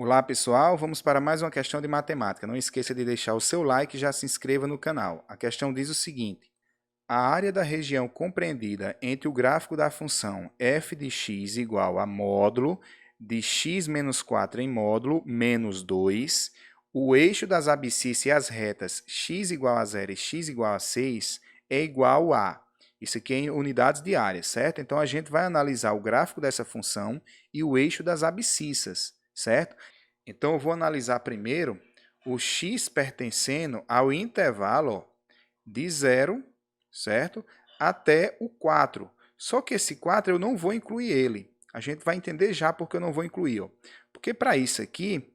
Olá pessoal, vamos para mais uma questão de matemática. Não esqueça de deixar o seu like e já se inscreva no canal. A questão diz o seguinte: a área da região compreendida entre o gráfico da função f de x igual a módulo de x menos 4 em módulo menos 2, o eixo das abscissas e as retas x igual a 0 e x igual a 6 é igual a... Isso aqui é em unidades de área, certo? Então a gente vai analisar o gráfico dessa função e o eixo das abscissas, certo? Então, eu vou analisar primeiro o x pertencendo ao intervalo de 0, certo? Até o 4. Só que esse 4 eu não vou incluir ele. A gente vai entender já porque eu não vou incluir. Ó. Porque para isso aqui,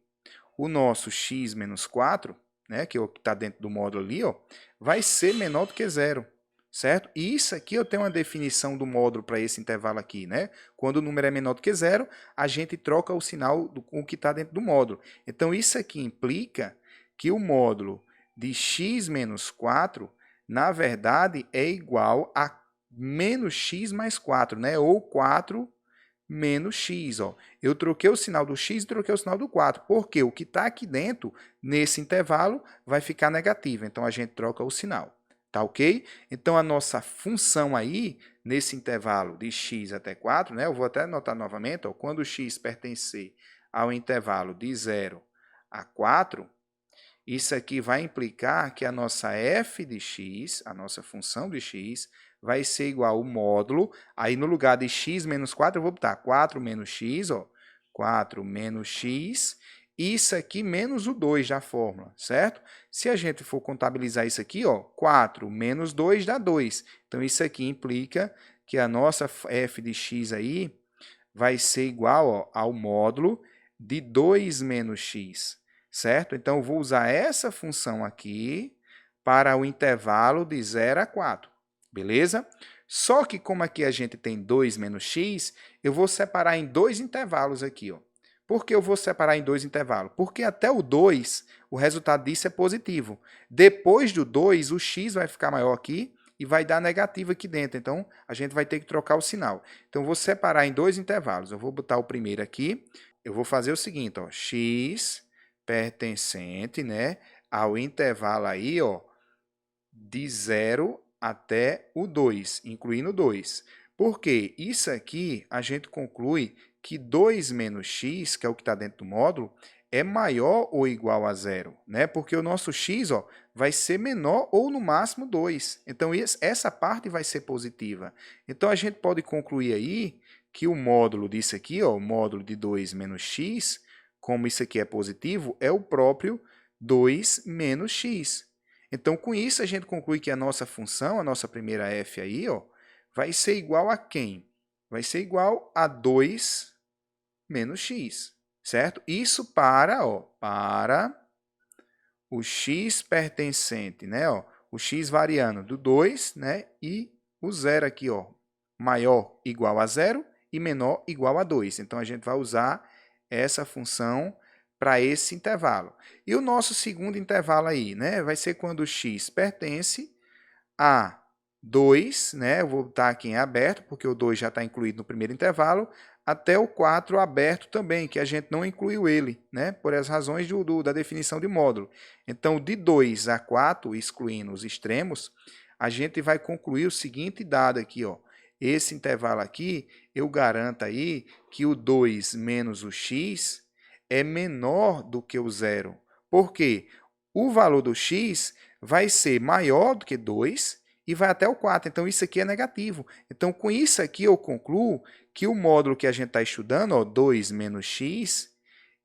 o nosso x menos 4, né, que está dentro do módulo ali, ó, vai ser menor do que 0. Certo? E isso aqui eu tenho uma definição do módulo para esse intervalo aqui, né? Quando o número é menor do que 0, a gente troca o sinal com o que está dentro do módulo. Então, isso aqui implica que o módulo de x menos 4, na verdade, é igual a menos x mais 4, né? Ou 4 menos x. Ó. Eu troquei o sinal do x e troquei o sinal do 4, porque o que está aqui dentro, nesse intervalo, vai ficar negativo. Então, a gente troca o sinal. Tá ok? Então, a nossa função aí, nesse intervalo de x até 4, né? Eu vou até anotar novamente, ó, quando x pertencer ao intervalo de 0 a 4, isso aqui vai implicar que a nossa f de x, a nossa função de x, vai ser igual ao módulo. Aí, no lugar de x menos 4, eu vou botar 4 menos x, ó, 4 menos x, isso aqui menos o 2 da fórmula, certo? Se a gente for contabilizar isso aqui, ó, 4 menos 2 dá 2. Então, isso aqui implica que a nossa f de x aí vai ser igual, ó, ao módulo de 2 menos x, certo? Então, eu vou usar essa função aqui para o intervalo de 0 a 4, beleza? Só que como aqui a gente tem 2 menos x, eu vou separar em dois intervalos aqui, ó. Por que eu vou separar em dois intervalos? Porque até o 2, o resultado disso é positivo. Depois do 2, o x vai ficar maior aqui e vai dar negativo aqui dentro. Então, a gente vai ter que trocar o sinal. Então, eu vou separar em dois intervalos. Eu vou botar o primeiro aqui. Eu vou fazer o seguinte, ó, x pertencente, né, ao intervalo aí, ó, de 0 até o 2, incluindo o 2. Porque isso aqui a gente conclui que 2 menos x, que é o que está dentro do módulo, é maior ou igual a 0, né? Porque o nosso x, ó, vai ser menor ou no máximo 2. Então, essa parte vai ser positiva. Então, a gente pode concluir aí que o módulo disso aqui, ó, o módulo de 2 menos x, como isso aqui é positivo, é o próprio 2 menos x. Então, com isso, a gente conclui que a nossa função, a nossa primeira f aí, ó, vai ser igual a quem? Vai ser igual a 2 menos x, certo? Isso para o x pertencente, né? Ó, o x variando do 2, né? E o 0 aqui, ó, maior igual a 0 e menor igual a 2. Então, a gente vai usar essa função para esse intervalo. E o nosso segundo intervalo aí, né? Vai ser quando o x pertence a 2, né? Eu vou botar aqui em aberto, porque o 2 já está incluído no primeiro intervalo, até o 4 aberto também, que a gente não incluiu ele, né? Por as razões da definição de módulo. Então, de 2 a 4, excluindo os extremos, a gente vai concluir o seguinte dado aqui, ó. Esse intervalo aqui, eu garanto aí que o 2 menos o x é menor do que o 0. Por quê? O valor do x vai ser maior do que 2 e vai até o 4. Então, isso aqui é negativo. Então, com isso aqui, eu concluo que o módulo que a gente está estudando, ó, 2 menos x,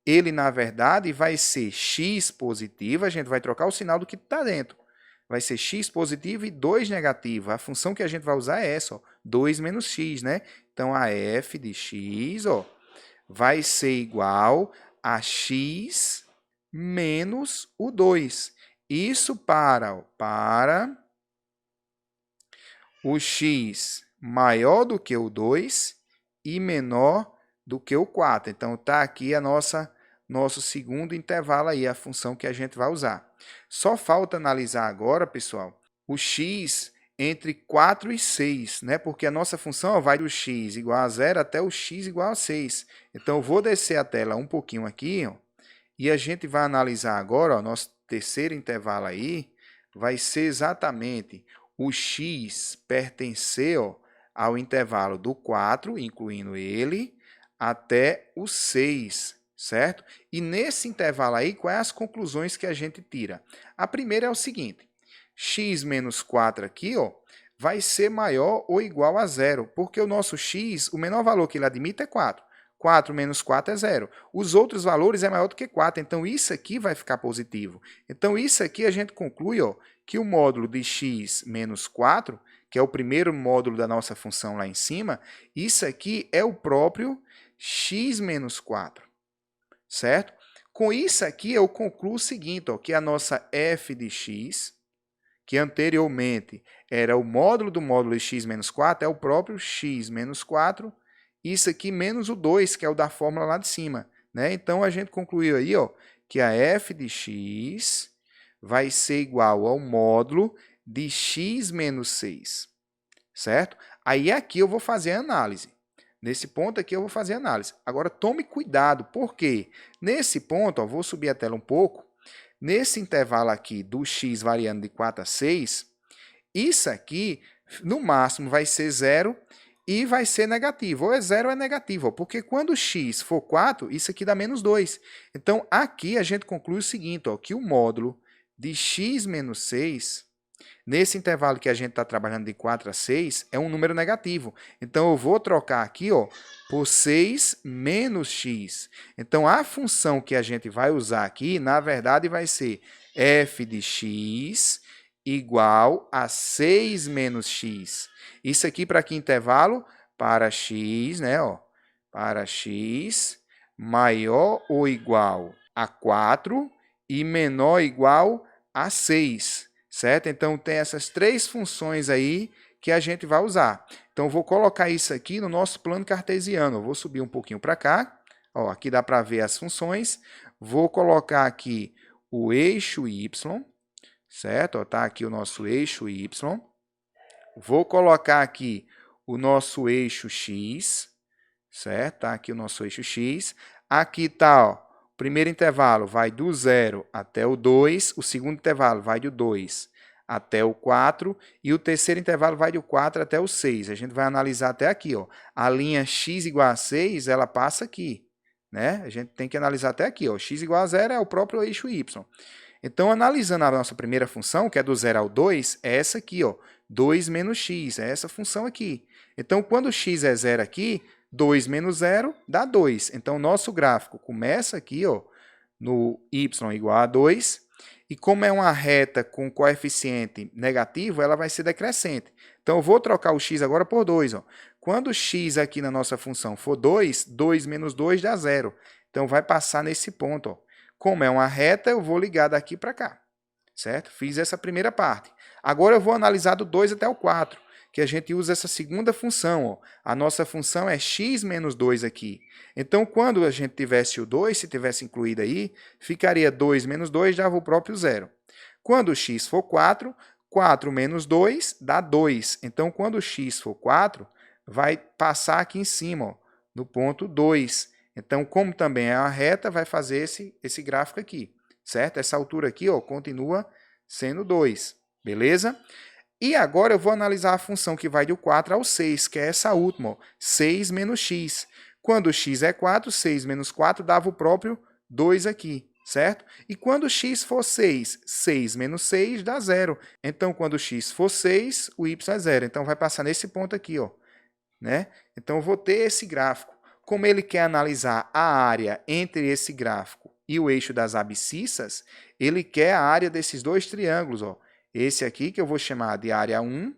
ele, na verdade, vai ser x positivo. A gente vai trocar o sinal do que está dentro. Vai ser x positivo e 2 negativo. A função que a gente vai usar é essa, ó, 2 menos x, né? Então, a f de x, ó, vai ser igual a x menos o 2. Isso para o x maior do que o 2 e menor do que o 4. Então, está aqui a nosso segundo intervalo aí, a função que a gente vai usar. Só falta analisar agora, pessoal, o x entre 4 e 6, né? Porque a nossa função vai do x igual a 0 até o x igual a 6. Então, eu vou descer a tela um pouquinho aqui, ó, E a gente vai analisar agora, ó, nosso terceiro intervalo aí, vai ser exatamente o x pertencer, ó, ao intervalo do 4, incluindo ele, até o 6, certo? E nesse intervalo aí, quais as conclusões que a gente tira? A primeira é o seguinte, x menos 4 aqui, ó, vai ser maior ou igual a zero, porque o nosso x, o menor valor que ele admite é 4. 4 menos 4 é zero. Os outros valores é maior do que 4, então isso aqui vai ficar positivo. Então isso aqui a gente conclui, ó, que o módulo de x menos 4, que é o primeiro módulo da nossa função lá em cima, isso aqui é o próprio x menos 4, certo? Com isso aqui eu concluo o seguinte, ó, que a nossa f de x, que anteriormente era o módulo do módulo de x menos 4, é o próprio x menos 4, isso aqui menos o 2, que é o da fórmula lá de cima, né? Então, a gente concluiu aí, ó, que a f de x vai ser igual ao módulo de x menos 6, certo? Aí aqui eu vou fazer a análise. Nesse ponto aqui eu vou fazer a análise. Agora, tome cuidado, porque nesse ponto, ó, vou subir a tela um pouco, nesse intervalo aqui do x variando de 4 a 6, isso aqui, no máximo, vai ser 0 e vai ser negativo. Ou é 0 ou é negativo, porque quando x for 4, isso aqui dá menos 2. Então, aqui a gente conclui o seguinte, ó, que o módulo de x menos 6, nesse intervalo que a gente está trabalhando de 4 a 6, é um número negativo. Então, eu vou trocar aqui, ó, por 6 menos x. Então, a função que a gente vai usar aqui, na verdade, vai ser f de x igual a 6 menos x. Isso aqui para que intervalo? Para x, né, ó, para x maior ou igual a 4 e menor ou igual a 6, certo? Então, tem essas três funções aí que a gente vai usar. Então, vou colocar isso aqui no nosso plano cartesiano. Eu vou subir um pouquinho para cá. Ó, aqui dá para ver as funções. Vou colocar aqui o eixo y, certo? Está aqui o nosso eixo y. Vou colocar aqui o nosso eixo x, certo? Está aqui o nosso eixo x. Aqui está, ó, o primeiro intervalo vai do 0 até o 2, o segundo intervalo vai do 2 até o 4 e o terceiro intervalo vai do 4 até o 6. A gente vai analisar até aqui, ó. A linha x igual a 6, ela passa aqui, né? A gente tem que analisar até aqui, ó. X igual a 0 é o próprio eixo y. Então, analisando a nossa primeira função, que é do 0 ao 2, é essa aqui, ó, 2 menos x, é essa função aqui. Então, quando x é 0 aqui, 2 menos 0 dá 2. Então, nosso gráfico começa aqui, ó, no y igual a 2, e como é uma reta com coeficiente negativo, ela vai ser decrescente. Então, eu vou trocar o x agora por 2. Ó. Quando o x aqui na nossa função for 2, 2 menos 2 dá 0. Então, vai passar nesse ponto, ó. Como é uma reta, eu vou ligar daqui para cá, certo? Fiz essa primeira parte. Agora eu vou analisar do 2 até o 4, que a gente usa essa segunda função. Ó. A nossa função é x menos 2 aqui. Então, quando a gente tivesse o 2, se tivesse incluído aí, ficaria 2 menos 2, dava o próprio 0. Quando o x for 4, 4 menos 2 dá 2. Então, quando o x for 4, vai passar aqui em cima, ó, no ponto 2. Então, como também é uma reta, vai fazer esse gráfico aqui, certo? Essa altura aqui, ó, continua sendo 2, beleza? E agora eu vou analisar a função que vai do 4 ao 6, que é essa última, ó, 6 menos x. Quando x é 4, 6 menos 4 dava o próprio 2 aqui, certo? E quando x for 6, 6 menos 6 dá 0. Então, quando x for 6, o y é 0. Então, vai passar nesse ponto aqui, ó, né? Então, eu vou ter esse gráfico. Como ele quer analisar a área entre esse gráfico e o eixo das abscissas, ele quer a área desses dois triângulos, ó. Esse aqui que eu vou chamar de área 1,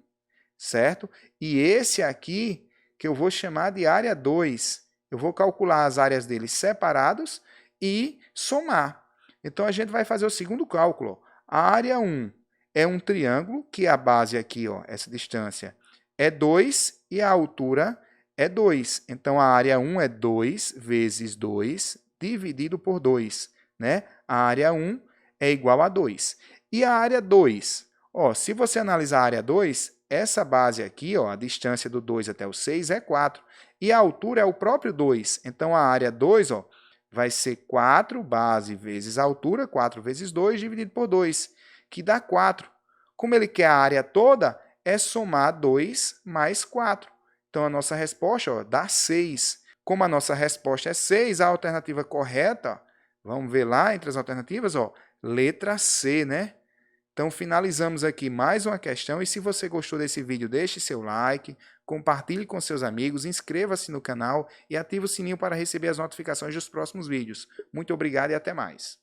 certo? E esse aqui que eu vou chamar de área 2. Eu vou calcular as áreas deles separados e somar. Então, a gente vai fazer o segundo cálculo. A área 1 é um triângulo, que a base aqui, ó, essa distância, é 2 e a altura é 2. Então, a área 1 é 2 vezes 2 dividido por 2. Né? A área 1 é igual a 2. E a área 2? Ó, se você analisar a área 2, essa base aqui, ó, a distância do 2 até o 6 é 4. E a altura é o próprio 2. Então, a área 2, ó, vai ser 4 base vezes a altura, 4 vezes 2, dividido por 2, que dá 4. Como ele quer a área toda, é somar 2 mais 4. Então, a nossa resposta dá 6. Como a nossa resposta é 6, a alternativa correta, vamos ver lá entre as alternativas, letra C, né? Então, finalizamos aqui mais uma questão. E se você gostou desse vídeo, deixe seu like, compartilhe com seus amigos, inscreva-se no canal e ative o sininho para receber as notificações dos próximos vídeos. Muito obrigado e até mais.